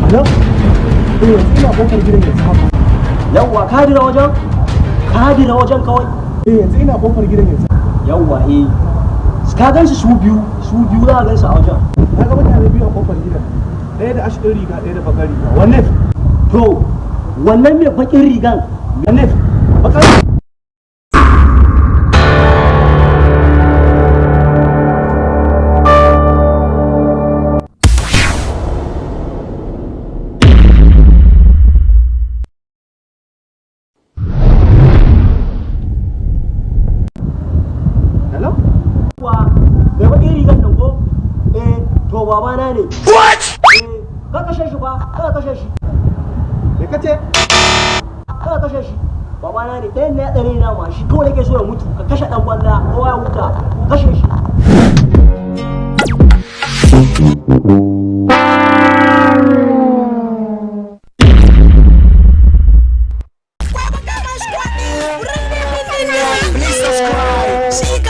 Hello? Ina kofar gidan yanzu haka. Yawwa ka dira wajen? Ka dira wajen kawai? Yanzu ina kofar gidan yanzu. Yawwa ka gan su biyu za a gan su a wajen. Na ga mutane biyu a kofar gidan. Ɗaya da ashirin riga, ɗaya da bakar riga. Wanne? To, wannan mai bakin rigan. Wanne? Bakar. To babana ne. What? Ka kashe shi ba, ka kashe shi. Me kace? Ka kashe shi. Babana ne, ɗayan na ya tsare na ma shi kawai yake so ya mutu. Ka kashe ɗan banza, kowa ya huta. Kashe shi. Please subscribe.